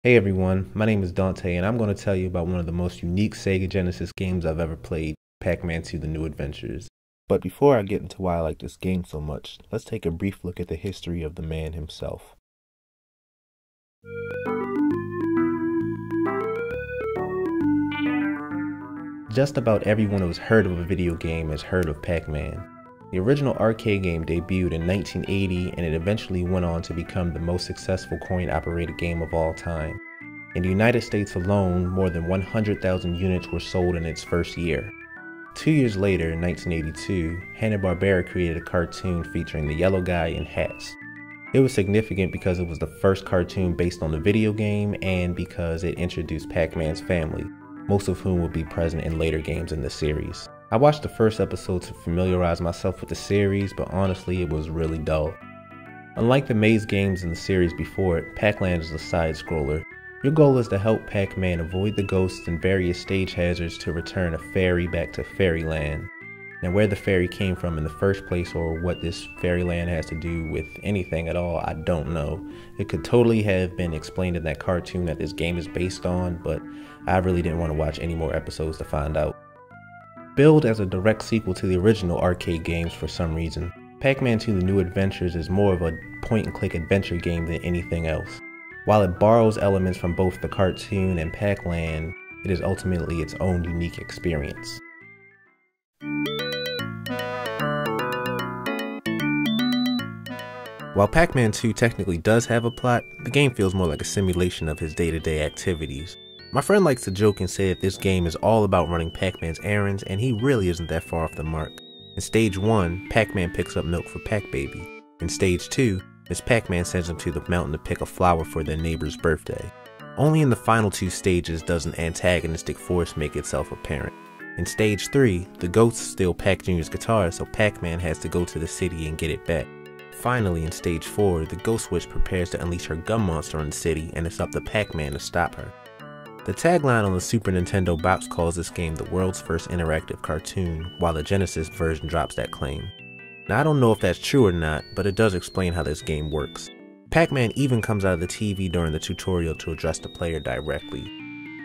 Hey everyone, my name is Dante and I'm going to tell you about one of the most unique Sega Genesis games I've ever played, Pac-Man 2: The New Adventures. But before I get into why I like this game so much, let's take a brief look at the history of the man himself. Just about everyone who's heard of a video game has heard of Pac-Man. The original arcade game debuted in 1980 and it eventually went on to become the most successful coin-operated game of all time. In the United States alone, more than 100,000 units were sold in its first year. 2 years later, in 1982, Hanna-Barbera created a cartoon featuring the yellow guy in hats. It was significant because it was the first cartoon based on the video game and because it introduced Pac-Man's family, most of whom would be present in later games in the series. I watched the first episode to familiarize myself with the series, but honestly it was really dull. Unlike the maze games in the series before it, Pac-Land is a side-scroller. Your goal is to help Pac-Man avoid the ghosts and various stage hazards to return a fairy back to Fairyland. Now where the fairy came from in the first place or what this Fairyland has to do with anything at all, I don't know. It could totally have been explained in that cartoon that this game is based on, but I really didn't want to watch any more episodes to find out. Billed as a direct sequel to the original arcade games for some reason, Pac-Man 2: The New Adventures is more of a point-and-click adventure game than anything else. While it borrows elements from both the cartoon and Pac-Land, it is ultimately its own unique experience. While Pac-Man 2 technically does have a plot, the game feels more like a simulation of his day-to-day activities. My friend likes to joke and say that this game is all about running Pac-Man's errands, and he really isn't that far off the mark. In Stage 1, Pac-Man picks up milk for Pac-Baby. In Stage 2, Miss Pac-Man sends him to the mountain to pick a flower for their neighbor's birthday. Only in the final two stages does an antagonistic force make itself apparent. In Stage 3, the ghosts steal Pac Jr.'s guitar, so Pac-Man has to go to the city and get it back. Finally, in Stage 4, the Ghost Witch prepares to unleash her gum monster on the city, and it's up to Pac-Man to stop her. The tagline on the Super Nintendo box calls this game the world's first interactive cartoon, while the Genesis version drops that claim. Now I don't know if that's true or not, but it does explain how this game works. Pac-Man even comes out of the TV during the tutorial to address the player directly.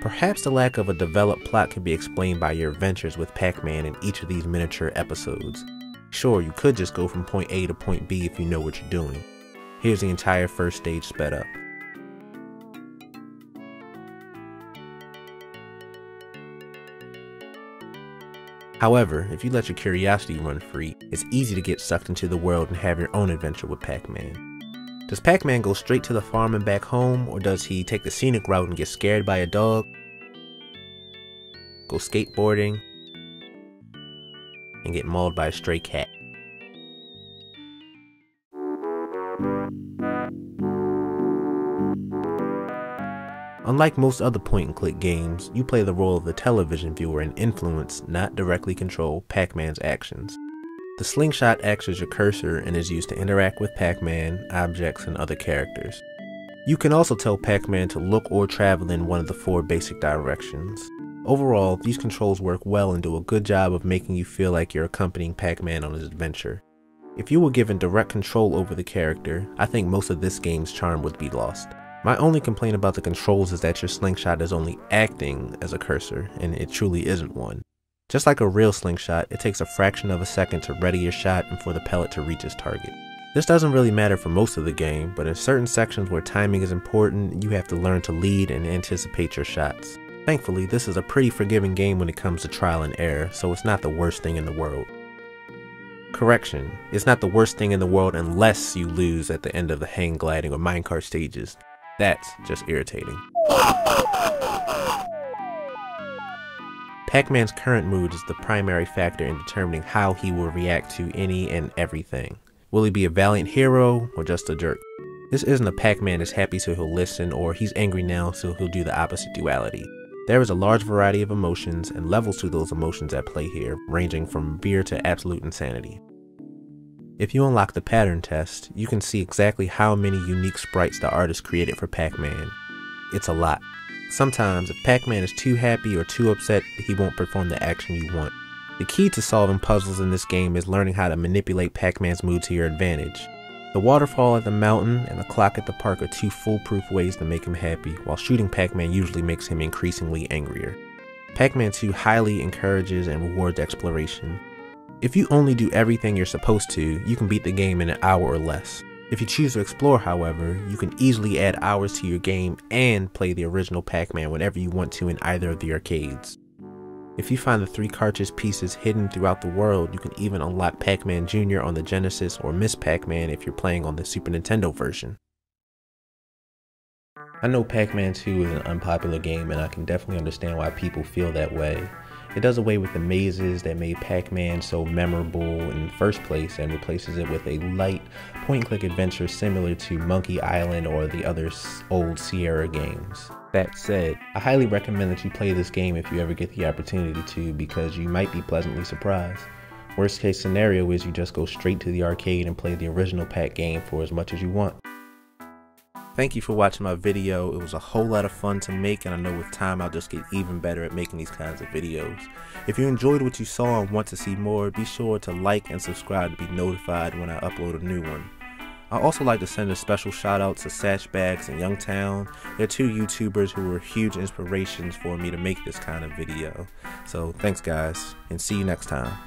Perhaps the lack of a developed plot can be explained by your adventures with Pac-Man in each of these miniature episodes. Sure, you could just go from point A to point B if you know what you're doing. Here's the entire first stage sped up. However, if you let your curiosity run free, it's easy to get sucked into the world and have your own adventure with Pac-Man. Does Pac-Man go straight to the farm and back home, or does he take the scenic route and get scared by a dog, go skateboarding, and get mauled by a stray cat? Unlike most other point-and-click games, you play the role of the television viewer and influence, not directly control, Pac-Man's actions. The slingshot acts as your cursor and is used to interact with Pac-Man, objects, and other characters. You can also tell Pac-Man to look or travel in one of the 4 basic directions. Overall, these controls work well and do a good job of making you feel like you're accompanying Pac-Man on his adventure. If you were given direct control over the character, I think most of this game's charm would be lost. My only complaint about the controls is that your slingshot is only acting as a cursor, and it truly isn't one. Just like a real slingshot, it takes a fraction of a second to ready your shot and for the pellet to reach its target. This doesn't really matter for most of the game, but in certain sections where timing is important, you have to learn to lead and anticipate your shots. Thankfully, this is a pretty forgiving game when it comes to trial and error, so it's not the worst thing in the world. Correction, it's not the worst thing in the world unless you lose at the end of the hang gliding or minecart stages. That's just irritating. Pac-Man's current mood is the primary factor in determining how he will react to any and everything. Will he be a valiant hero or just a jerk? This isn't a Pac-Man is happy so he'll listen, or he's angry now so he'll do the opposite duality. There is a large variety of emotions and levels to those emotions at play here, ranging from beer to absolute insanity. If you unlock the pattern test, you can see exactly how many unique sprites the artist created for Pac-Man. It's a lot. Sometimes, if Pac-Man is too happy or too upset, he won't perform the action you want. The key to solving puzzles in this game is learning how to manipulate Pac-Man's mood to your advantage. The waterfall at the mountain and the clock at the park are two foolproof ways to make him happy, while shooting Pac-Man usually makes him increasingly angrier. Pac-Man 2 highly encourages and rewards exploration. If you only do everything you're supposed to, you can beat the game in an hour or less. If you choose to explore, however, you can easily add hours to your game and play the original Pac-Man whenever you want to in either of the arcades. If you find the 3 cartridge pieces hidden throughout the world, you can even unlock Pac-Man Jr. on the Genesis or Miss Pac-Man if you're playing on the Super Nintendo version. I know Pac-Man 2 is an unpopular game, and I can definitely understand why people feel that way. It does away with the mazes that made Pac-Man so memorable in the first place and replaces it with a light, point-and-click adventure similar to Monkey Island or the other old Sierra games. That said, I highly recommend that you play this game if you ever get the opportunity to, because you might be pleasantly surprised. Worst case scenario is you just go straight to the arcade and play the original Pac game for as much as you want. Thank you for watching my video. It was a whole lot of fun to make, and I know with time I'll just get even better at making these kinds of videos. If you enjoyed what you saw and want to see more, be sure to like and subscribe to be notified when I upload a new one. I'd also like to send a special shout out to Sashbags and Youngtown. They're 2 YouTubers who were huge inspirations for me to make this kind of video. So thanks guys, and see you next time.